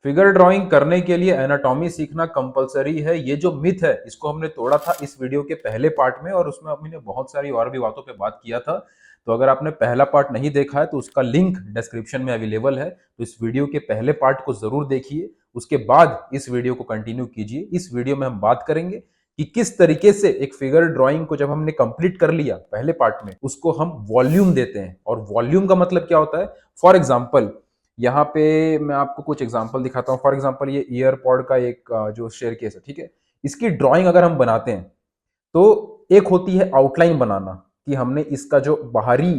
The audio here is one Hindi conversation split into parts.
फिगर ड्राइंग करने के लिए एनाटॉमी सीखना कंपलसरी है, ये जो मिथ है इसको हमने तोड़ा था इस वीडियो के पहले पार्ट में, और उसमें हमने बहुत सारी और भी बातों पे बात किया था। तो अगर आपने पहला पार्ट नहीं देखा है तो उसका लिंक डिस्क्रिप्शन में अवेलेबल है, तो इस वीडियो के पहले पार्ट को जरूर देखिए, उसके बाद इस वीडियो को कंटिन्यू कीजिए। इस वीडियो में हम बात करेंगे कि किस तरीके से एक फिगर ड्राइंग को जब हमने कंप्लीट कर लिया पहले पार्ट में, उसको हम वॉल्यूम देते हैं। और वॉल्यूम का मतलब क्या होता है? फॉर एग्जाम्पल, यहाँ पे मैं आपको कुछ एग्जांपल दिखाता हूँ। फॉर एग्जांपल ये ईयरपॉड का एक जो शेयर केस है, ठीक है, इसकी ड्राइंग अगर हम बनाते हैं तो एक होती है आउटलाइन बनाना, कि हमने इसका जो बाहरी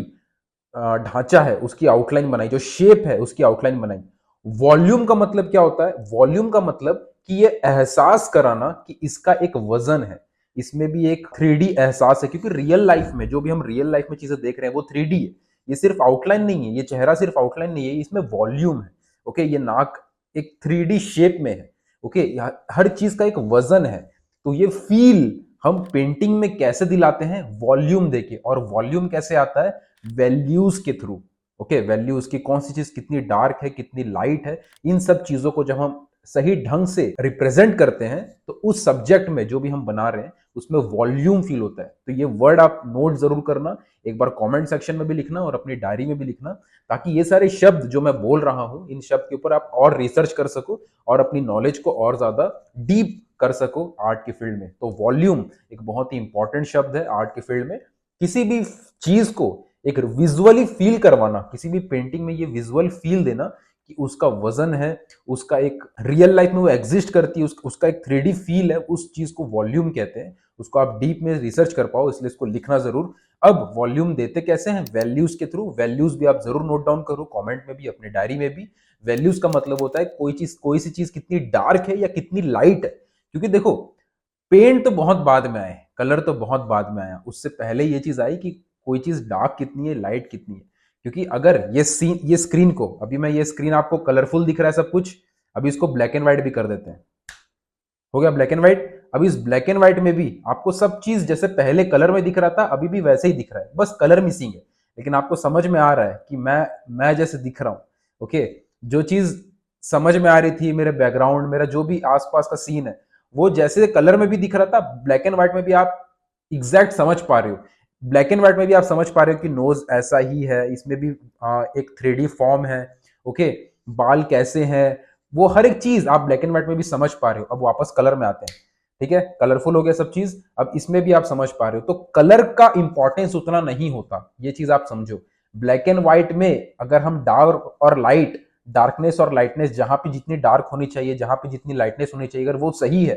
ढांचा है उसकी आउटलाइन बनाई, जो शेप है उसकी आउटलाइन बनाई। वॉल्यूम का मतलब क्या होता है? वॉल्यूम का मतलब कि ये एहसास कराना कि इसका एक वजन है, इसमें भी एक 3D एहसास है, क्योंकि रियल लाइफ में जो भी हम रियल लाइफ में चीजें देख रहे हैं वो 3D है। ये सिर्फ आउटलाइन नहीं है, ये चेहरा सिर्फ आउटलाइन नहीं है, इसमें वॉल्यूम है। ओके, ये नाक एक 3D शेप में है। ओके, हर चीज का एक वजन है। तो ये फील हम पेंटिंग में कैसे दिलाते हैं? वॉल्यूम देके। और वॉल्यूम कैसे आता है? वैल्यूज के थ्रू। ओके, वैल्यूज की कौन सी चीज कितनी डार्क है, कितनी लाइट है, इन सब चीजों को जब हम सही ढंग से रिप्रेजेंट करते हैं तो उस सब्जेक्ट में जो भी हम बना रहे हैं उसमें वॉल्यूम फील होता है। तो ये वर्ड आप नोट जरूर करना, एक बार कमेंट सेक्शन में भी लिखना और अपनी डायरी में भी लिखना, ताकि ये सारे शब्द जो मैं बोल रहा हूं इन शब्द के ऊपर आप और रिसर्च कर सको और अपनी नॉलेज को और ज्यादा डीप कर सको आर्ट की फील्ड में। तो वॉल्यूम एक बहुत ही इंपॉर्टेंट शब्द है आर्ट की फील्ड में। किसी भी चीज को एक विजुअली फील करवाना, किसी भी पेंटिंग में ये विजुअल फील देना कि उसका वजन है, उसका एक रियल लाइफ में वो एग्जिस्ट करती है, उसका एक 3D फील है, उस चीज को वॉल्यूम कहते हैं। उसको आप डीप में रिसर्च कर पाओ, इसलिए इसको लिखना जरूर। अब वॉल्यूम देते कैसे हैं? वैल्यूज के थ्रू। वैल्यूज भी आप जरूर नोट डाउन करो, कमेंट में भी, अपनी डायरी में भी। वैल्यूज का मतलब होता है कोई सी चीज कितनी डार्क है या कितनी लाइट है। क्योंकि देखो, पेंट तो बहुत बाद में आए, कलर तो बहुत बाद में आया, उससे पहले ये चीज आई कि कोई चीज डार्क कितनी है, लाइट कितनी है। क्योंकि अगर ये स्क्रीन को, अभी मैं ये स्क्रीन आपको कलरफुल दिख रहा है सब कुछ, अभी इसको ब्लैक एंड व्हाइट भी कर देते हैं, हो गया ब्लैक एंड व्हाइट। अब इस ब्लैक एंड व्हाइट में भी आपको सब चीज जैसे पहले कलर में दिख रहा था अभी भी वैसे ही दिख रहा है, बस कलर मिसिंग है। लेकिन आपको समझ में आ रहा है कि मैं जैसे दिख रहा हूं। ओके, जो चीज समझ में आ रही थी, मेरे बैकग्राउंड, मेरा जो भी आसपास का सीन है, वो जैसे कलर में भी दिख रहा था, ब्लैक एंड व्हाइट में भी आप एग्जैक्ट समझ पा रहे हो। ब्लैक एंड व्हाइट में भी आप समझ पा रहे हो कि नोज ऐसा ही है, इसमें भी एक 3D फॉर्म है। ओके, बाल कैसे हैं, वो हर एक चीज आप ब्लैक एंड व्हाइट में भी समझ पा रहे हो। अब वापस कलर में आते हैं, ठीक है, कलरफुल हो गया सब चीज, अब इसमें भी आप समझ पा रहे हो। तो कलर का इंपॉर्टेंस उतना नहीं होता, ये चीज आप समझो। ब्लैक एंड व्हाइट में अगर हम डार्क और लाइट, डार्कनेस और लाइटनेस, जहां पे जितनी डार्क होनी चाहिए, जहां पे जितनी लाइटनेस होनी चाहिए, अगर वो सही है,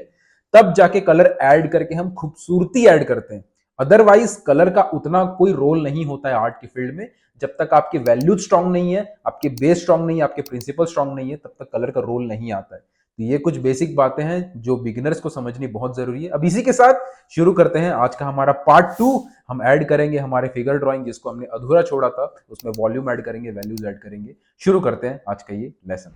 तब जाके कलर ऐड करके हम खूबसूरती ऐड करते हैं। अदरवाइज कलर का उतना कोई रोल नहीं होता है आर्ट की फील्ड में। जब तक आपके वैल्यूज स्ट्रांग नहीं है, आपके बेस स्ट्रांग नहीं है, आपके प्रिंसिपल स्ट्रांग नहीं है, तब तक कलर का रोल नहीं आता है। तो ये कुछ बेसिक बातें हैं जो बिगिनर्स को समझनी बहुत जरूरी है। अब इसी के साथ शुरू करते हैं आज का हमारा पार्ट 2। हम ऐड करेंगे हमारे फिगर ड्राइंग, जिसको हमने अधूरा छोड़ा था, उसमें वॉल्यूम ऐड करेंगे, वैल्यूज ऐड करेंगे। शुरू करते हैं आज का ये लेसन।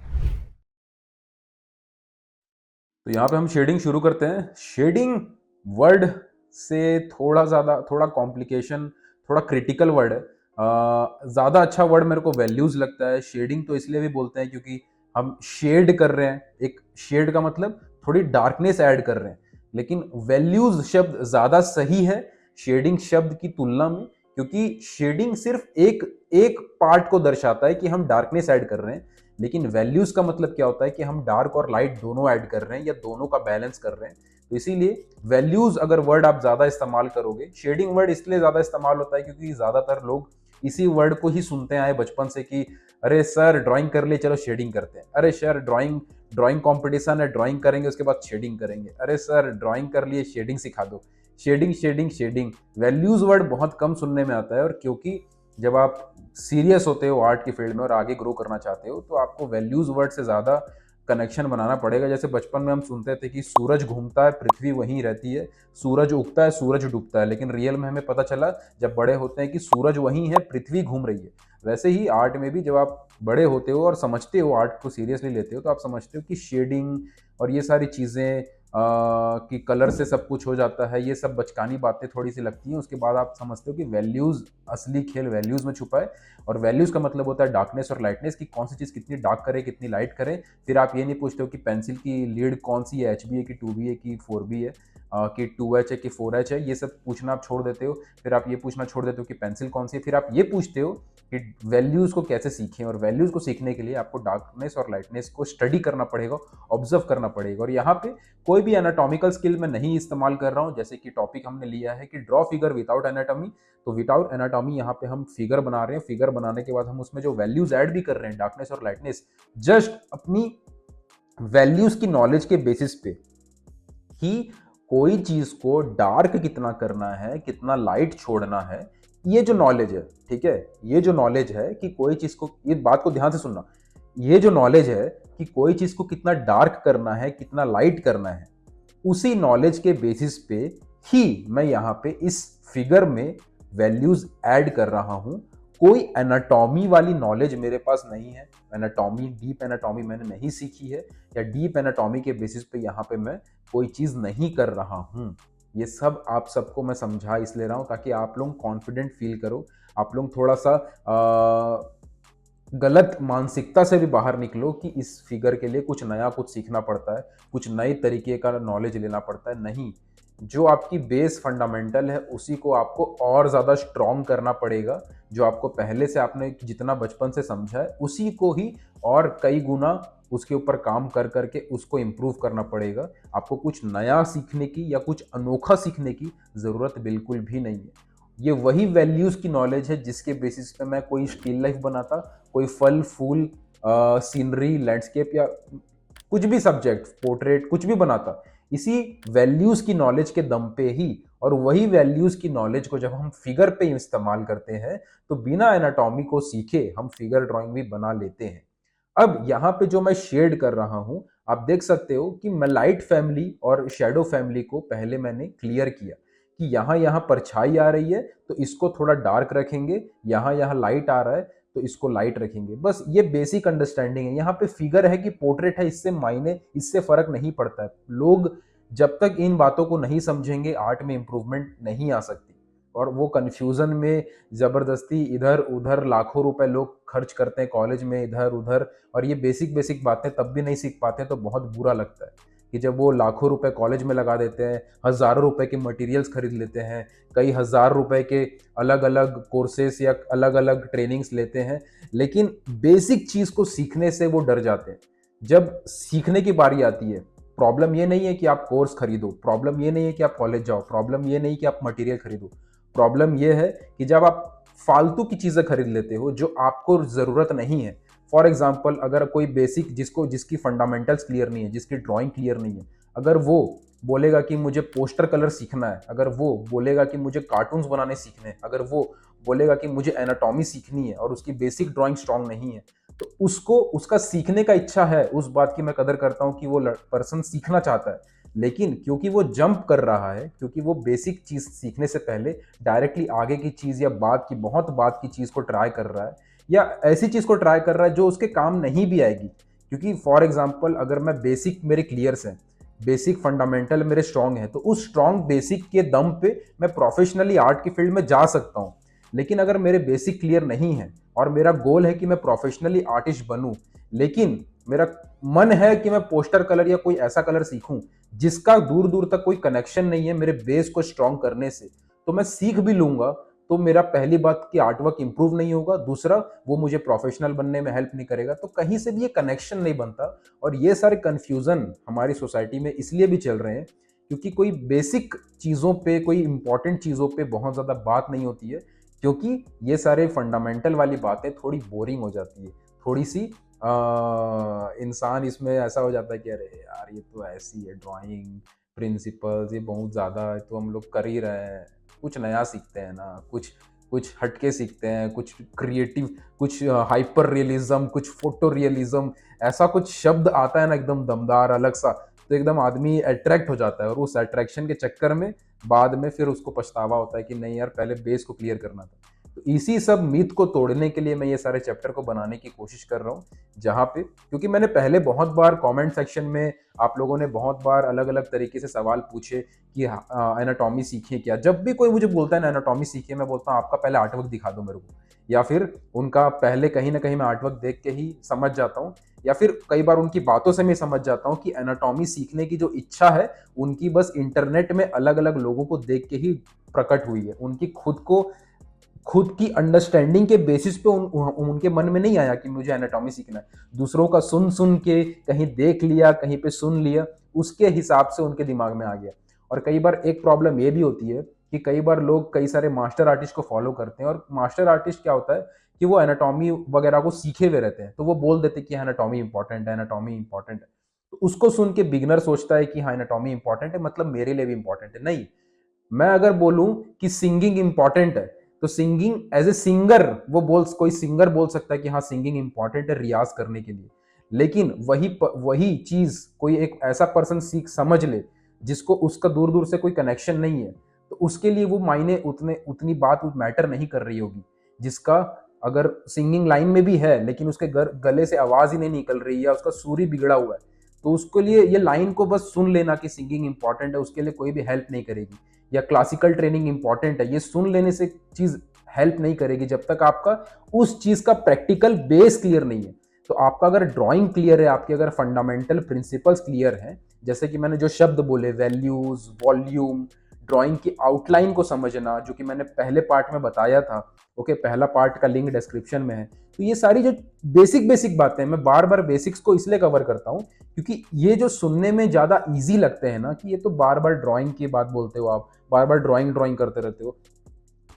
तो यहाँ पे हम शेडिंग शुरू करते हैं। शेडिंग वर्ड से थोड़ा कॉम्प्लिकेशन, थोड़ा क्रिटिकल वर्ड है। ज़्यादा अच्छा वर्ड मेरे को वैल्यूज लगता है। शेडिंग तो इसलिए भी बोलते हैं क्योंकि हम शेड कर रहे हैं, एक शेड का मतलब थोड़ी डार्कनेस ऐड कर रहे हैं। लेकिन वैल्यूज शब्द ज़्यादा सही है शेडिंग शब्द की तुलना में, क्योंकि शेडिंग सिर्फ एक एक पार्ट को दर्शाता है कि हम डार्कनेस ऐड कर रहे हैं। लेकिन वैल्यूज का मतलब क्या होता है कि हम डार्क और लाइट दोनों ऐड कर रहे हैं या दोनों का बैलेंस कर रहे हैं। तो इसीलिए वैल्यूज अगर वर्ड आप ज्यादा इस्तेमाल करोगे, शेडिंग वर्ड इसलिए ज्यादा इस्तेमाल होता है क्योंकि ज्यादातर लोग इसी वर्ड को ही सुनते आए बचपन से कि अरे सर ड्राइंग कर लिए, चलो शेडिंग करते हैं। अरे सर ड्राइंग ड्राइंग कंपटीशन है, ड्राइंग करेंगे उसके बाद शेडिंग करेंगे। अरे सर ड्राइंग कर लिए, शेडिंग सिखा दो। Shading shading shading, values word बहुत कम सुनने में आता है। और क्योंकि जब आप सीरियस होते हो आर्ट की फील्ड में और आगे ग्रो करना चाहते हो, तो आपको वैल्यूज वर्ड से ज़्यादा कनेक्शन बनाना पड़ेगा। जैसे बचपन में हम सुनते थे कि सूरज घूमता है, पृथ्वी वहीं रहती है, सूरज उगता है, सूरज डूबता है। लेकिन रियल में हमें पता चला जब बड़े होते हैं कि सूरज वहीं है, पृथ्वी घूम रही है। वैसे ही आर्ट में भी जब आप बड़े होते हो और समझते हो, आर्ट को सीरियसली लेते हो, तो आप समझते हो कि शेडिंग और ये सारी चीज़ें कि कलर से सब कुछ हो जाता है, ये सब बचकानी बातें थोड़ी सी लगती हैं। उसके बाद आप समझते हो कि वैल्यूज़, असली खेल वैल्यूज़ में छुपा है। और वैल्यूज़ का मतलब होता है डार्कनेस और लाइटनेस, कि कौन सी चीज़ कितनी डार्क करे, कितनी लाइट करे। फिर आप ये नहीं पूछते हो कि पेंसिल की लीड कौन सी है, एचबी है कि 2बी है कि 4बी है, कि 2H है कि 4H है, ये सब पूछना आप छोड़ देते हो। फिर आप ये पूछना छोड़ देते हो कि पेंसिल कौन सी है। फिर आप ये पूछते हो कि वैल्यूज़ को कैसे सीखें, और वैल्यूज़ को सीखने के लिए आपको डार्कनेस और लाइटनेस को स्टडी करना पड़ेगा, ऑब्जर्व करना पड़ेगा। और यहाँ पे कोई भी एनाटॉमिकल स्किल मैं नहीं इस्तेमाल कर रहा हूँ। जैसे कि टॉपिक हमने लिया है कि ड्रॉ फिगर विदाउट एनाटॉमी, तो विदाउट एनाटॉमी यहाँ पे हम फिगर बना रहे हैं। फिगर बनाने के बाद हम उसमें जो वैल्यूज ऐड भी कर रहे हैं, डार्कनेस और लाइटनेस, जस्ट अपनी वैल्यूज की नॉलेज के बेसिस पे कि कोई चीज को डार्क कितना करना है, कितना लाइट छोड़ना है, ये जो नॉलेज है, ठीक है, ये जो नॉलेज है कि कोई चीज को, ये बात को ध्यान से सुनना, ये जो नॉलेज है कि कोई चीज को कितना डार्क करना है, कितना लाइट करना है, उसी नॉलेज के बेसिस पे ही मैं यहाँ पे इस फिगर में वैल्यूज ऐड कर रहा हूं। कोई एनाटॉमी वाली नॉलेज मेरे पास नहीं है, एनाटॉमी, डीप एनाटॉमी मैंने नहीं सीखी है, या डीप एनाटॉमी के बेसिस पे यहाँ पे मैं कोई चीज नहीं कर रहा हूं। ये सब आप सबको मैं समझा इसलिए रहा हूं ताकि आप लोग कॉन्फिडेंट फील करो, आप लोग थोड़ा सा गलत मानसिकता से भी बाहर निकलो कि इस फिगर के लिए कुछ नया कुछ सीखना पड़ता है, कुछ नए तरीके का नॉलेज लेना पड़ता है। नहीं, जो आपकी बेस फंडामेंटल है उसी को आपको और ज़्यादा स्ट्रॉन्ग करना पड़ेगा। जो आपको पहले से आपने जितना बचपन से समझा है उसी को ही और कई गुना उसके ऊपर काम कर करके उसको इम्प्रूव करना पड़ेगा। आपको कुछ नया सीखने की या कुछ अनोखा सीखने की ज़रूरत बिल्कुल भी नहीं है। ये वही वैल्यूज की नॉलेज है जिसके बेसिस पे मैं कोई स्टिल लाइफ बनाता, कोई फल फूल, सीनरी, लैंडस्केप, या कुछ भी सब्जेक्ट, पोर्ट्रेट, कुछ भी बनाता, इसी वैल्यूज की नॉलेज के दम पे ही। और वही वैल्यूज की नॉलेज को जब हम फिगर पे इस्तेमाल करते हैं तो बिना एनाटॉमी को सीखे हम फिगर ड्राइंग भी बना लेते हैं। अब यहाँ पे जो मैं शेड कर रहा हूं, आप देख सकते हो कि मैं लाइट फैमिली और शेडो फैमिली को पहले मैंने क्लियर किया कि यहाँ यहाँ परछाई आ रही है तो इसको थोड़ा डार्क रखेंगे, यहाँ यहाँ लाइट आ रहा है तो इसको लाइट रखेंगे। बस ये बेसिक अंडरस्टैंडिंग है। यहाँ पे फिगर है कि पोर्ट्रेट है, इससे मायने, इससे फर्क नहीं पड़ता है। लोग जब तक इन बातों को नहीं समझेंगे आर्ट में इंप्रूवमेंट नहीं आ सकती। और वो कंफ्यूजन में जबरदस्ती इधर उधर लाखों रुपए लोग खर्च करते हैं कॉलेज में, इधर उधर, और ये बेसिक बेसिक बातें तब भी नहीं सीख पाते हैं। तो बहुत बुरा लगता है कि जब वो लाखों रुपए कॉलेज में लगा देते हैं, हजारों रुपए के मटेरियल्स खरीद लेते हैं, कई हजार रुपए के अलग अलग कोर्सेस या अलग अलग ट्रेनिंग्स लेते हैं, लेकिन बेसिक चीज को सीखने से वो डर जाते हैं। जब सीखने की बारी आती है, प्रॉब्लम ये नहीं है कि आप कोर्स खरीदो, प्रॉब्लम ये नहीं है कि आप कॉलेज जाओ, प्रॉब्लम ये नहीं कि आप मटेरियल खरीदो, प्रॉब्लम ये है कि जब आप फालतू की चीजें खरीद लेते हो जो आपको जरूरत नहीं है। फॉर एग्जाम्पल, अगर कोई बेसिक, जिसकी फंडामेंटल्स क्लियर नहीं है, जिसकी ड्राइंग क्लियर नहीं है, अगर वो बोलेगा कि मुझे पोस्टर कलर सीखना है, अगर वो बोलेगा कि मुझे कार्टून्स बनाने सीखने हैं, अगर वो बोलेगा कि मुझे एनाटॉमी सीखनी है और उसकी बेसिक ड्राइंग स्ट्रांग नहीं है, तो उसको, उसका सीखने का इच्छा है, उस बात की मैं कदर करता हूं कि वो पर्सन सीखना चाहता है। लेकिन क्योंकि वो जंप कर रहा है, क्योंकि वो बेसिक चीज सीखने से पहले डायरेक्टली आगे की चीज या बहुत बात की चीज को ट्राई कर रहा है, या ऐसी चीज को ट्राई कर रहा है जो उसके काम नहीं भी आएगी। क्योंकि फॉर एग्जाम्पल, अगर मैं बेसिक मेरे क्लियर्स हैं, बेसिक फंडामेंटल मेरे स्ट्रांग है, तो उस स्ट्रांग बेसिक के दम पे मैं प्रोफेशनली आर्ट की फील्ड में जा सकता हूं। लेकिन अगर मेरे बेसिक क्लियर नहीं है और मेरा गोल है कि मैं प्रोफेशनली आर्टिस्ट बनूं, लेकिन मेरा मन है कि मैं पोस्टर कलर या कोई ऐसा कलर सीखूं जिसका दूर दूर तक कोई कनेक्शन नहीं है मेरे बेस को स्ट्रांग करने से, तो मैं सीख भी लूंगा तो मेरा पहली बात कि आर्टवर्क इंप्रूव नहीं होगा, दूसरा वो मुझे प्रोफेशनल बनने में हेल्प नहीं करेगा। तो कहीं से भी ये कनेक्शन नहीं बनता। और ये सारे कंफ्यूजन हमारी सोसाइटी में इसलिए भी चल रहे हैं क्योंकि कोई बेसिक चीज़ों पे, कोई इंपॉर्टेंट चीज़ों पे बहुत ज़्यादा बात नहीं होती है, क्योंकि ये सारे फंडामेंटल वाली बातें थोड़ी बोरिंग हो जाती है, थोड़ी सी इंसान इसमें ऐसा हो जाता है कि अरे यार ये तो ऐसी है ड्राइंग, प्रिंसिपल्स ये बहुत ज़्यादा है, तो हम लोग कर ही रहे हैं, कुछ नया सीखते हैं ना, कुछ कुछ हटके सीखते हैं, कुछ क्रिएटिव, कुछ हाइपर रियलिज्म, कुछ फोटो रियलिज्म, ऐसा कुछ शब्द आता है ना एकदम दमदार अलग सा, तो एकदम आदमी अट्रैक्ट हो जाता है। और उस अट्रैक्शन के चक्कर में बाद में फिर उसको पछतावा होता है कि नहीं यार, पहले बेस को क्लियर करना था। तो इसी सब मिथ को तोड़ने के लिए मैं ये सारे चैप्टर को बनाने की कोशिश कर रहा हूँ, जहाँ पे क्योंकि मैंने पहले बहुत बार कमेंट सेक्शन में आप लोगों ने बहुत बार अलग अलग तरीके से सवाल पूछे कि एनाटॉमी सीखिए क्या। जब भी कोई मुझे बोलता है ना एनाटॉमी सीखिए, मैं बोलता हूँ आपका पहले आर्टवर्क दिखा दो मेरे को, या फिर उनका पहले कहीं ना कहीं मैं आर्टवर्क देख के ही समझ जाता हूँ, या फिर कई बार उनकी बातों से मैं समझ जाता हूँ कि एनाटॉमी सीखने की जो इच्छा है उनकी बस इंटरनेट में अलग अलग लोगों को देख के ही प्रकट हुई है। उनकी खुद की अंडरस्टैंडिंग के बेसिस पे उनके मन में नहीं आया कि मुझे एनाटॉमी सीखना है। दूसरों का सुन सुन के कहीं देख लिया, कहीं पे सुन लिया, उसके हिसाब से उनके दिमाग में आ गया। और कई बार एक प्रॉब्लम ये भी होती है कि कई बार लोग कई सारे मास्टर आर्टिस्ट को फॉलो करते हैं, और मास्टर आर्टिस्ट क्या होता है कि वो एनाटॉमी वगैरह को सीखे हुए रहते हैं, तो वो बोल देते हैं कि एनाटॉमी इंपॉर्टेंट है, एनाटॉमी इंपॉर्टेंट है। तो उसको सुन के बिगनर सोचता है कि हाँ एनाटॉमी इंपॉर्टेंट है मतलब मेरे लिए भी इंपॉर्टेंट है। नहीं, मैं अगर बोलूं कि सिंगिंग इंपॉर्टेंट है, तो सिंगिंग एज ए सिंगर कोई सिंगर बोल सकता है कि हाँ सिंगिंग इंपॉर्टेंट है रियाज करने के लिए। लेकिन वही चीज कोई एक ऐसा पर्सन सीख समझ ले जिसको उसका दूर दूर से कोई कनेक्शन नहीं है, तो उसके लिए वो मायने उतनी बात मैटर नहीं कर रही होगी। जिसका अगर सिंगिंग लाइन में भी है लेकिन उसके गले से आवाज ही नहीं निकल रही है, उसका सुर ही बिगड़ा हुआ है, तो उसके लिए ये लाइन को बस सुन लेना कि सिंगिंग इंपॉर्टेंट है उसके लिए कोई भी हेल्प नहीं करेगी। या क्लासिकल ट्रेनिंग इंपॉर्टेंट है, ये सुन लेने से चीज हेल्प नहीं करेगी जब तक आपका उस चीज का प्रैक्टिकल बेस क्लियर नहीं है। तो आपका अगर ड्राइंग क्लियर है, आपके अगर फंडामेंटल प्रिंसिपल्स क्लियर हैं, जैसे कि मैंने जो शब्द बोले वैल्यूज, वॉल्यूम, ड्राइंग की आउटलाइन को समझना, जो कि मैंने पहले पार्ट में बताया था। ओके, पहला पार्ट का लिंक डिस्क्रिप्शन में है। तो ये सारी जो बेसिक बेसिक बातें, मैं बार बार बेसिक्स को इसलिए कवर करता हूँ क्योंकि ये जो सुनने में ज्यादा इजी लगते हैं ना, कि ये तो बार बार ड्राइंग की बात बोलते हो आप, बार बार ड्राइंग करते रहते हो,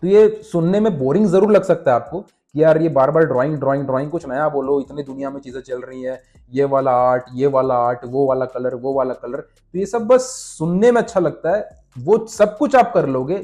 तो ये सुनने में बोरिंग जरूर लग सकता है आपको कि यार ये बार बार ड्राइंग, कुछ नया बोलो, इतनी दुनिया में चीजें चल रही हैं, ये वाला आर्ट, ये वाला आर्ट, वो वाला कलर, वो वाला कलर। तो ये सब बस सुनने में अच्छा लगता है, वो सब कुछ आप कर लोगे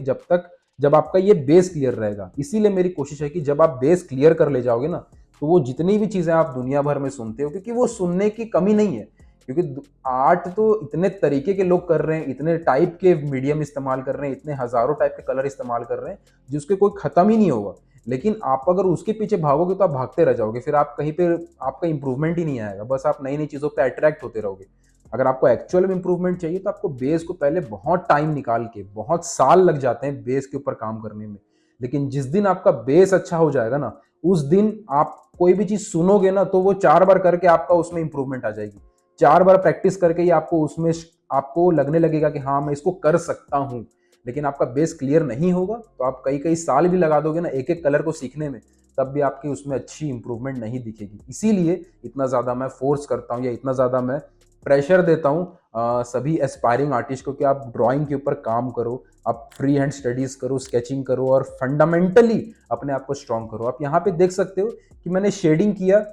जब आपका ये बेस क्लियर रहेगा। इसीलिए मेरी कोशिश है कि जब आप बेस क्लियर कर ले जाओगे ना, तो वो जितनी भी चीजें आप दुनिया भर में सुनते हो, क्योंकि वो सुनने की कमी नहीं है, क्योंकि आर्ट तो इतने तरीके के लोग कर रहे हैं, इतने टाइप के मीडियम इस्तेमाल कर रहे हैं, इतने हजारों टाइप के कलर इस्तेमाल कर रहे हैं जिसके कोई खत्म ही नहीं होगा। लेकिन आप अगर उसके पीछे भागोगे तो आप भागते रह जाओगे, फिर आप कहीं पे आपका इंप्रूवमेंट ही नहीं आएगा, बस आप नई नई चीजों पे अट्रैक्ट होते रहोगे। अगर आपको एक्चुअल में इंप्रूवमेंट चाहिए तो आपको बेस को पहले बहुत टाइम निकाल के, बहुत साल लग जाते हैं बेस के ऊपर काम करने में। लेकिन जिस दिन आपका बेस अच्छा हो जाएगा ना, उस दिन आप कोई भी चीज सुनोगे ना तो वो 4 बार करके आपका उसमें इंप्रूवमेंट आ जाएगी। 4 बार प्रैक्टिस करके ही आपको उसमें आपको लगने लगेगा कि हाँ मैं इसको कर सकता हूँ। लेकिन आपका बेस क्लियर नहीं होगा तो आप कई कई साल भी लगा दोगे ना एक एक कलर को सीखने में, तब भी आपकी उसमें अच्छी इंप्रूवमेंट नहीं दिखेगी। इसीलिए इतना ज़्यादा मैं फोर्स करता हूँ, या इतना ज़्यादा मैं प्रेशर देता हूँ सभी एस्पायरिंग आर्टिस्ट को कि आप ड्राइंग के ऊपर काम करो, आप फ्री हैंड स्टडीज करो, स्केचिंग करो, और फंडामेंटली अपने आप को स्ट्रॉन्ग करो। आप यहाँ पे देख सकते हो कि मैंने शेडिंग किया,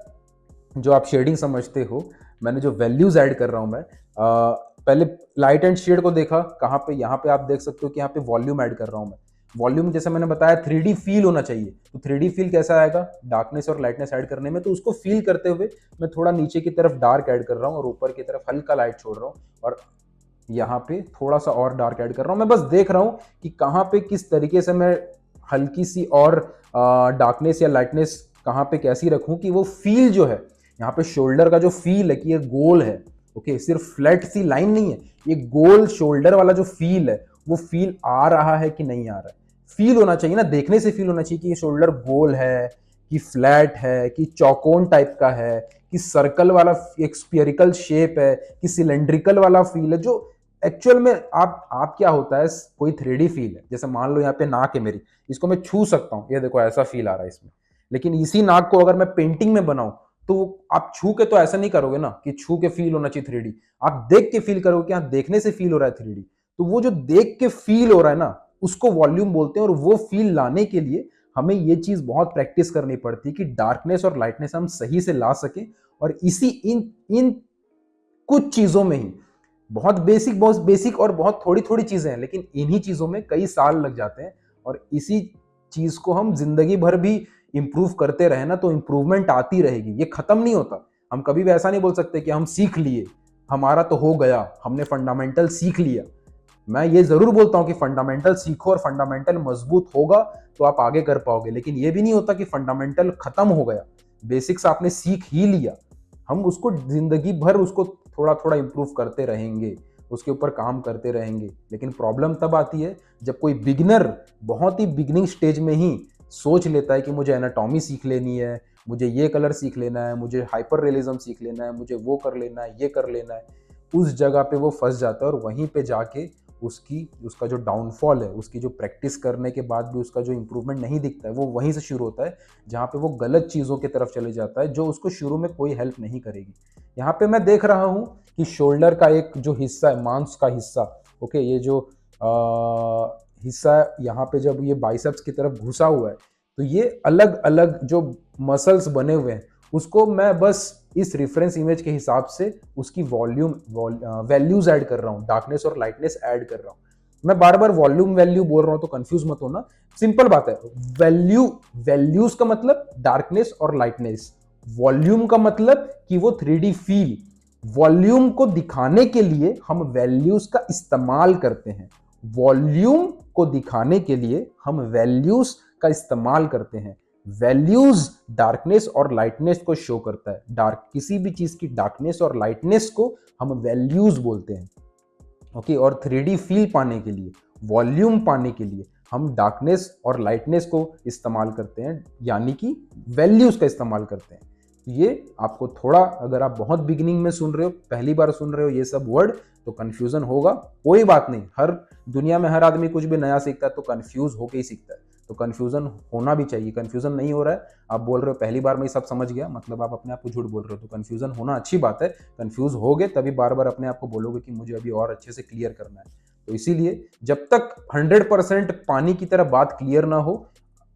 जो आप शेडिंग समझते हो, मैंने जो वैल्यूज ऐड कर रहा हूं मैं, पहले लाइट एंड शेड को देखा कहाँ पे, यहाँ पे आप देख सकते हो कि यहाँ पे वॉल्यूम ऐड कर रहा हूं मैं। वॉल्यूम जैसे मैंने बताया 3D फील होना चाहिए, तो 3D फील कैसा आएगा डार्कनेस और लाइटनेस ऐड करने में, तो उसको फील करते हुए मैं थोड़ा नीचे की तरफ डार्क ऐड कर रहा हूँ और ऊपर की तरफ हल्का लाइट छोड़ रहा हूँ, और यहाँ पे थोड़ा सा और डार्क ऐड कर रहा हूँ। मैं बस देख रहा हूँ कि कहाँ पे किस तरीके से मैं हल्की सी और डार्कनेस या लाइटनेस कहाँ पे कैसी रखूँ कि वो फील जो है, यहाँ पे शोल्डर का जो फील है कि ये गोल है, ओके, सिर्फ फ्लैट सी लाइन नहीं है, ये गोल शोल्डर वाला जो फील है वो फील आ रहा है कि नहीं आ रहा है। फील होना चाहिए ना, देखने से फील होना चाहिए कि ये शोल्डर गोल है कि फ्लैट है कि चौकोन टाइप का है कि सर्कल वाला एक स्फीयरिकल शेप है कि सिलेंड्रिकल वाला फील है। जो एक्चुअल में आप क्या होता है, कोई 3D फील है, जैसे मान लो यहाँ पे नाक है मेरी, इसको मैं छू सकता हूँ, ये देखो ऐसा फील आ रहा है इसमें। लेकिन इसी नाक को अगर मैं पेंटिंग में बनाऊं तो आप छू के तो ऐसा नहीं करोगे ना कि छू के फील होना चाहिए 3D, आप देख के फील करोगे कि हाँ देखने से फील हो रहा है 3D। तो वो जो देख के फील हो रहा है ना, उसको वॉल्यूम बोलते हैं, और वो फील लाने के लिए हमें ये चीज बहुत प्रैक्टिस करनी पड़ती है कि डार्कनेस और लाइटनेस हम सही से ला सके। और इसी इन इन कुछ चीजों में ही, बहुत बेसिक और बहुत थोड़ी थोड़ी चीजें हैं, लेकिन इन्हीं चीजों में कई साल लग जाते हैं। और इसी चीज को हम जिंदगी भर भी इंप्रूव करते रहे ना तो इंप्रूवमेंट आती रहेगी, ये खत्म नहीं होता। हम कभी भी ऐसा नहीं बोल सकते कि हम सीख लिए, हमारा तो हो गया, हमने फंडामेंटल सीख लिया। मैं ये जरूर बोलता हूं कि फंडामेंटल सीखो और फंडामेंटल मजबूत होगा तो आप आगे कर पाओगे, लेकिन ये भी नहीं होता कि फंडामेंटल खत्म हो गया, बेसिक्स आपने सीख ही लिया, हम उसको जिंदगी भर उसको थोड़ा थोड़ा इंप्रूव करते रहेंगे, उसके ऊपर काम करते रहेंगे। लेकिन प्रॉब्लम तब आती है जब कोई बिगिनर बहुत ही बिगिनिंग स्टेज में ही सोच लेता है कि मुझे एनाटॉमी सीख लेनी है, मुझे ये कलर सीख लेना है, मुझे हाइपर रियलिज्म सीख लेना है, मुझे वो कर लेना है, ये कर लेना है। उस जगह पे वो फंस जाता है और वहीं पे जाके उसका जो डाउनफॉल है, उसकी जो प्रैक्टिस करने के बाद भी उसका जो इंप्रूवमेंट नहीं दिखता है, वो वहीं से शुरू होता है जहाँ पे वो गलत चीज़ों की तरफ चले जाता है जो उसको शुरू में कोई हेल्प नहीं करेगी। यहाँ पे मैं देख रहा हूँ कि शोल्डर का एक जो हिस्सा है, मांस का हिस्सा, ओके, ये जो हिस्सा यहाँ पे जब ये बाइसेप्स की तरफ घुसा हुआ है तो ये अलग अलग जो मसल्स बने हुए हैं उसको मैं बस इस रेफरेंस इमेज के हिसाब से उसकी वैल्यूज ऐड कर रहा हूँ, डार्कनेस और लाइटनेस ऐड कर रहा हूँ। मैं बार बार वॉल्यूम वैल्यू बोल रहा हूँ तो कंफ्यूज मत होना, सिंपल बात है। वैल्यूज का मतलब डार्कनेस और लाइटनेस, वॉल्यूम का मतलब कि वो 3D फील। वॉल्यूम को दिखाने के लिए हम वैल्यूज का इस्तेमाल करते हैं, वॉल्यूम को दिखाने के लिए हम वैल्यूज का इस्तेमाल करते हैं। वैल्यूज डार्कनेस और लाइटनेस को शो करता है, किसी भी चीज की डार्कनेस और लाइटनेस को हम वैल्यूज बोलते हैं, ओके। और 3D फील पाने के लिए, वॉल्यूम पाने के लिए हम डार्कनेस और लाइटनेस को इस्तेमाल करते हैं, यानी कि वैल्यूज का इस्तेमाल करते हैं। ये आपको थोड़ा, अगर आप बहुत बिगिनिंग में सुन रहे हो, पहली बार सुन रहे हो ये सब वर्ड, तो कंफ्यूजन होगा, कोई बात नहीं। हर दुनिया में हर आदमी कुछ भी नया सीखता है तो कंफ्यूज होके ही सीखता है, तो कंफ्यूजन होना भी चाहिए। कंफ्यूजन नहीं हो रहा है, आप बोल रहे हो पहली बार में ही सब समझ गया, मतलब आप अपने आप को झूठ बोल रहे हो, तो कंफ्यूजन होना अच्छी बात है। कंफ्यूज होगे तभी बार बार अपने आप को बोलोगे कि मुझे अभी और अच्छे से क्लियर करना है। तो इसीलिए जब तक 100% पानी की तरह बात क्लियर ना हो,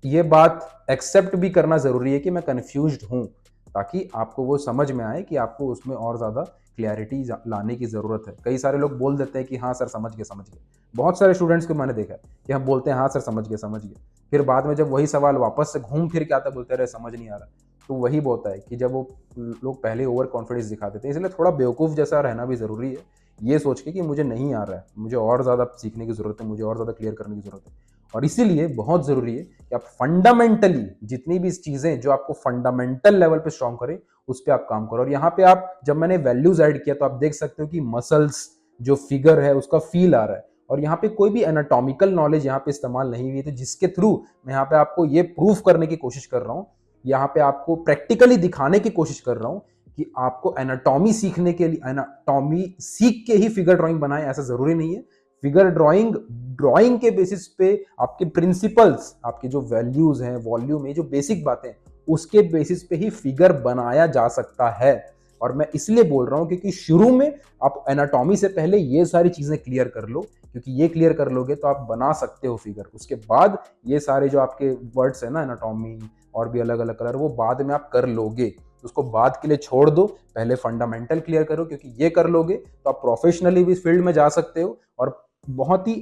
ये बात एक्सेप्ट भी करना जरूरी है कि मैं कंफ्यूज्ड हूं, ताकि आपको वो समझ में आए कि आपको उसमें और ज्यादा क्लैरिटी लाने की जरूरत है। कई सारे लोग बोल देते हैं कि हाँ सर समझ गए समझ गए, बहुत सारे स्टूडेंट्स को मैंने देखा है कि हम बोलते हैं हाँ सर समझ गए समझ गए, फिर बाद में जब वही सवाल वापस से घूम फिर के आता, बोलते रहे समझ नहीं आ रहा। तो वही बोलता है कि जब वो लोग पहले ओवर कॉन्फिडेंस दिखा देते हैं, इसलिए थोड़ा बेवकूफ़ जैसा रहना भी ज़रूरी है, ये सोच के कि मुझे नहीं आ रहा है, मुझे और ज़्यादा सीखने की ज़रूरत है, मुझे और ज़्यादा क्लियर करने की ज़रूरत है। और इसीलिए बहुत ज़रूरी है कि आप फंडामेंटली जितनी भी चीज़ें जो आपको फंडामेंटल लेवल पे स्ट्रॉन्ग करें, उस पर आप काम करो। और यहाँ पे आप, जब मैंने वैल्यूज ऐड किया तो आप देख सकते हो कि मसल्स जो फिगर है उसका फील आ रहा है, और यहाँ पे कोई भी एनाटॉमिकल नॉलेज यहाँ पे इस्तेमाल नहीं हुई है, तो जिसके थ्रू मैं यहाँ पे आपको ये प्रूफ करने की कोशिश कर रहा हूँ, यहाँ पे आपको प्रैक्टिकली दिखाने की कोशिश कर रहा हूँ कि आपको एनाटॉमी सीखने के लिए, एनाटॉमी सीख के ही फिगर ड्राइंग बनाए, ऐसा जरूरी नहीं है। फिगर ड्राइंग, ड्राइंग के बेसिस पे आपके प्रिंसिपल्स, आपके जो वैल्यूज हैं, वॉल्यूम है, जो बेसिक बातें, उसके बेसिस पे ही फिगर बनाया जा सकता है। और मैं इसलिए बोल रहा हूं क्योंकि शुरू में आप एनाटॉमी से पहले ये सारी चीजें क्लियर कर लो, क्योंकि ये क्लियर कर लोगे तो आप बना सकते हो फिगर। उसके बाद ये सारे जो आपके वर्ड्स है ना, एनाटॉमी और भी अलग अलग कलर, वो बाद में आप कर लोगे, उसको बाद के लिए छोड़ दो, पहले फंडामेंटल क्लियर करो, क्योंकि ये कर लोगे तो आप प्रोफेशनली भी फील्ड में जा सकते हो और बहुत ही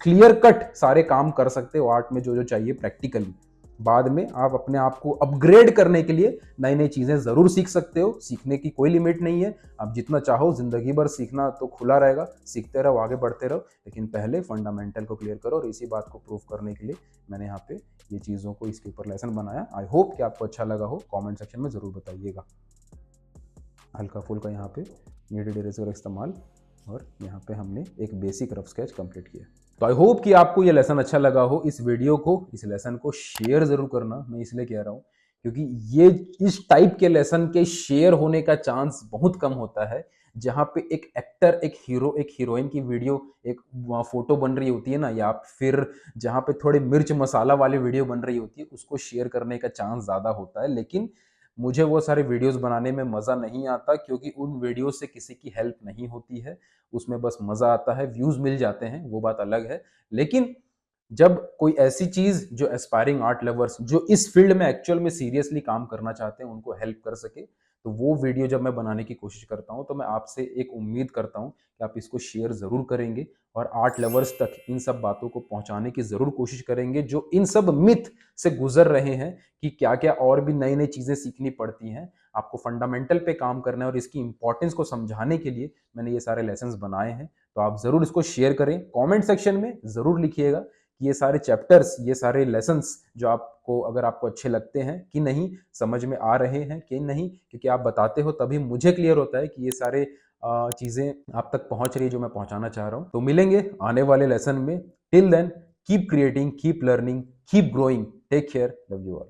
क्लियर कट सारे काम कर सकते हो आर्ट में, जो जो चाहिए प्रैक्टिकली। बाद में आप अपने आप को अपग्रेड करने के लिए नई नई चीजें जरूर सीख सकते हो, सीखने की कोई लिमिट नहीं है, आप जितना चाहो जिंदगी भर सीखना तो खुला रहेगा, सीखते रहो, आगे बढ़ते रहो, लेकिन पहले फंडामेंटल को क्लियर करो। और इसी बात को प्रूव करने के लिए मैंने यहाँ पे ये चीज़ों को इसके ऊपर लेसन बनाया। आई होप कि आपको अच्छा लगा हो, कमेंट सेक्शन में ज़रूर बताइएगा। हल्का फुल्का यहाँ पे नीडेड इरेजर का इस्तेमाल, और यहाँ पे हमने एक बेसिक रफ स्केच कंप्लीट किया। तो आई होप कि आपको ये लेसन अच्छा लगा हो। इस वीडियो को, इस लेसन को शेयर ज़रूर करना, मैं इसलिए कह रहा हूँ क्योंकि ये इस टाइप के लेसन के शेयर होने का चांस बहुत कम होता है, जहाँ पे एक एक्टर, एक हीरो, एक हीरोइन की वीडियो, एक फोटो बन रही होती है ना, या फिर जहाँ पे थोड़ी मिर्च मसाला वाली वीडियो बन रही होती है, उसको शेयर करने का चांस ज़्यादा होता है। लेकिन मुझे वो सारे वीडियोस बनाने में मज़ा नहीं आता, क्योंकि उन वीडियो से किसी की हेल्प नहीं होती है, उसमें बस मज़ा आता है, व्यूज़ मिल जाते हैं, वो बात अलग है। लेकिन जब कोई ऐसी चीज़ जो एस्पायरिंग आर्ट लवर्स, जो इस फील्ड में एक्चुअल में सीरियसली काम करना चाहते हैं, उनको हेल्प कर सके, तो वो वीडियो जब मैं बनाने की कोशिश करता हूँ तो मैं आपसे एक उम्मीद करता हूँ कि आप इसको शेयर ज़रूर करेंगे और आर्ट लवर्स तक इन सब बातों को पहुंचाने की ज़रूर कोशिश करेंगे जो इन सब मिथ से गुजर रहे हैं कि क्या क्या और भी नई नई चीज़ें सीखनी पड़ती हैं। आपको फंडामेंटल पे काम करना है और इसकी इंपॉर्टेंस को समझाने के लिए मैंने ये सारे लेसन्स बनाए हैं। तो आप ज़रूर इसको शेयर करें, कमेंट सेक्शन में ज़रूर लिखिएगा कि ये सारे चैप्टर्स, ये सारे लेसन्स जो आपको, अगर आपको अच्छे लगते हैं कि नहीं, समझ में आ रहे हैं कि नहीं, क्योंकि आप बताते हो तभी मुझे क्लियर होता है कि ये सारे चीज़ें आप तक पहुंच रही है जो मैं पहुंचाना चाह रहा हूं। तो मिलेंगे आने वाले लेसन में। Till then keep creating, keep learning, keep growing. Take care, love you all.